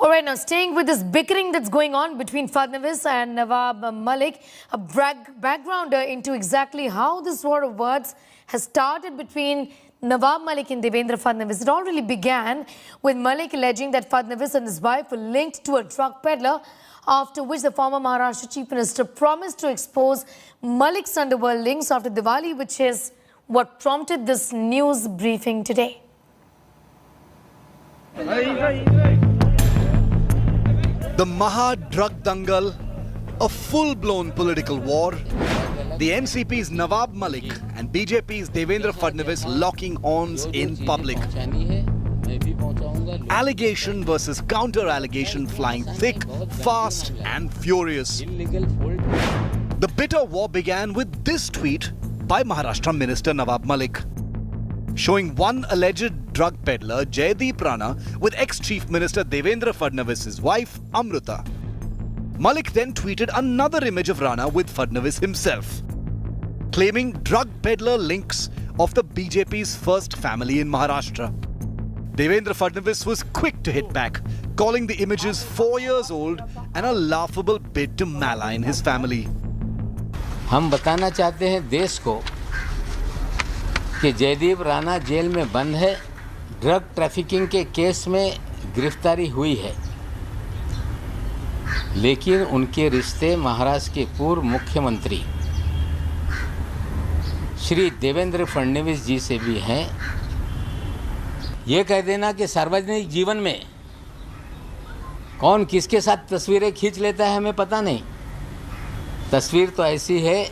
All right, now staying with this bickering that's going on between Fadnavis and Nawab Malik, a background into exactly how this war of words has started between Nawab Malik and Devendra Fadnavis. It all really began with Malik alleging that Fadnavis and his wife were linked to a drug peddler, after which the former Maharashtra Chief Minister promised to expose Malik's underworld links after Diwali, which is what prompted this news briefing today. The Maha drug dangal, a full-blown political war, the NCP's Nawab Malik and BJP's Devendra Fadnavis locking horns in public. Allegation versus counter-allegation flying thick, fast and furious. The bitter war began with this tweet by Maharashtra Minister Nawab Malik, showing one alleged drug peddler, Jaideep Rana, with ex-Chief Minister Devendra Fadnavis' wife, Amruta. Malik then tweeted another image of Rana with Fadnavis himself, claiming drug peddler links of the BJP's first family in Maharashtra. Devendra Fadnavis was quick to hit back, calling the images 4 years old and a laughable bid to malign his family. हम बताना चाहते हैं देश को कि Jaideep Rana jail में बंद है, ड्रग ट्रैफिकिंग के केस में गिरफ्तारी हुई है, लेकिन उनके रिश्ते महाराष्ट्र के पूर्व मुख्यमंत्री श्री देवेंद्र फडणवीस जी से भी हैं। ये कह देना कि सार्वजनिक जीवन में कौन किसके साथ तस्वीरें खींच लेता है हमें पता नहीं। तस्वीर तो ऐसी है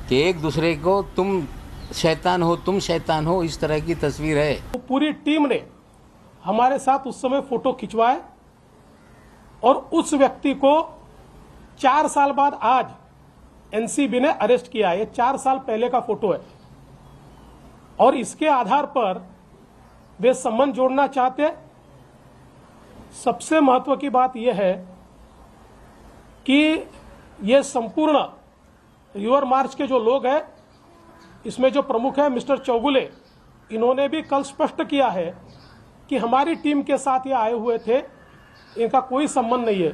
कि एक दूसरे को तुम शैतान हो, इस तरह की तस्वीर है। पूरी टीम ने हमारे साथ उस समय फोटो खिंचवाए और उस व्यक्ति को 4 साल बाद आज एनसीबी ने अरेस्ट किया। ये 4 साल पहले का फोटो है और इसके आधार पर वे संबंध जोड़ना चाहते। सबसे महत्व की बात यह है कि ये संपूर्ण रिवर मार्च के जो लोग हैं, इसमें जो प्रमुख है मिस्टर चौगुले, इन्होंने भी कल स्पष्ट किया है कि हमारी टीम के साथ ये आए हुए थे, इनका कोई संबंध नहीं है।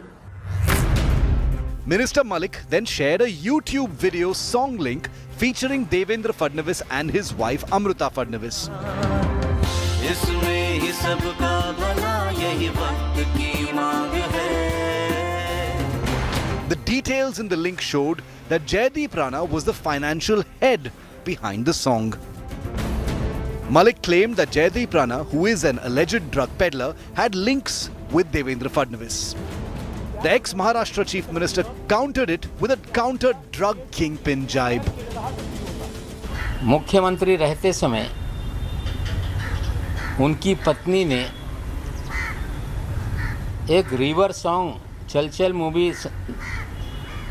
Minister Malik then shared a YouTube video song link featuring Devendra Fadnavis and his wife Amruta Fadnavis. इसमें ही सबका भला यही वक्त की मांग है. The details in the link showed that Jaideep Rana was the financial head behind the song. Malik claimed that Jaideep Rana, who is an alleged drug peddler, had links with Devendra Fadnavis. The ex-Maharashtra Chief Minister countered it with a counter-drug kingpin jibe. मुख्यमंत्री रहते समय उनकी पत्नी ने एक river song चल चल movie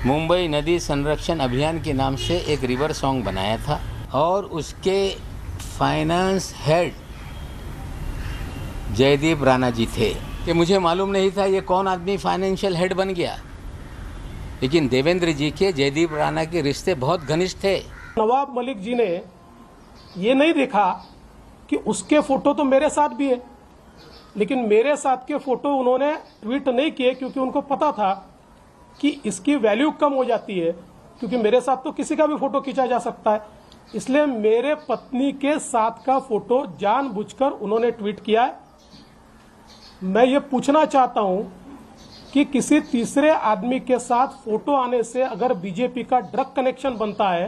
Mumbai नदी संरक्षण अभियान के नाम से एक रिवर सॉन्ग बनाया था और उसके फाइनेंस हेड जयदीप राणा जी थे। कि मुझे मालूम नहीं था ये कौन आदमी फाइनेंशियल हेड बन गया, लेकिन देवेंद्र जी के जयदीप राणा के रिश्ते बहुत घनिष्ठ थे। नवाब मलिक जी ने ये नहीं देखा कि उसके फोटो तो मेरे साथ भी है, लेकिन मेरे साथ के फोटो उन्होंने ट्वीट नहीं किए क्योंकि उनको पता था कि इसकी वैल्यू कम हो जाती है, क्योंकि मेरे साथ तो किसी का भी फोटो खींचा जा सकता है। इसलिए मेरे पत्नी के साथ का फोटो जानबूझकर उन्होंने ट्वीट किया है। मैं ये पूछना चाहता हूं कि किसी तीसरे आदमी के साथ फोटो आने से अगर बीजेपी का ड्रग कनेक्शन बनता है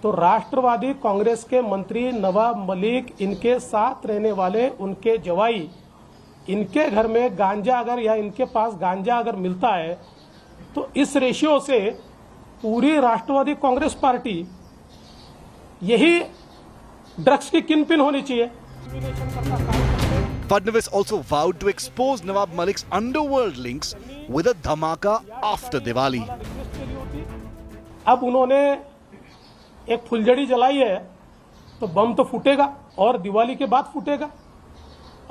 तो राष्ट्रवादी कांग्रेस के मंत्री नवाब मलिक, इनके साथ रहने वाले उनके जवाई, इनके घर में गांजा अगर या इनके पास गांजा अगर मिलता है तो इस रेशियो से पूरी राष्ट्रवादी कांग्रेस पार्टी यही ड्रग्स की किनपिन होनी चाहिए। Fadnavis also vowed to expose Nawab Malik's underworld links with a dhamaka after Diwali. अब उन्होंने एक फुलझड़ी जलाई है तो बम तो फूटेगा और दिवाली के बाद फूटेगा,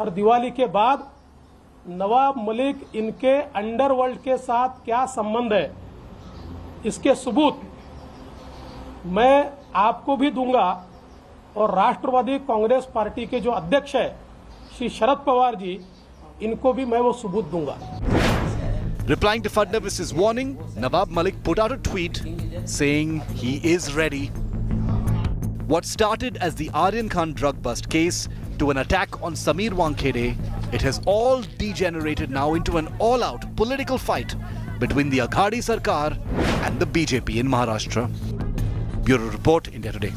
और दिवाली के बाद नवाब मलिक इनके अंडरवर्ल्ड के साथ क्या संबंध है, इसके सबूत मैं आपको भी दूंगा। और राष्ट्रवादी कांग्रेस पार्टी के जो अध्यक्ष है श्री शरद पवार जी, इनको भी मैं वो सबूत दूंगा। Replying to Fadnavis's warning, Nawab Malik put out a tweet saying he is ready. What started as the Aryan Khan drug bust case to an attack on Sameer Wankhede, it has all degenerated now into an all-out political fight between the Aghadi Sarkar and the BJP in Maharashtra. Bureau Report, India Today.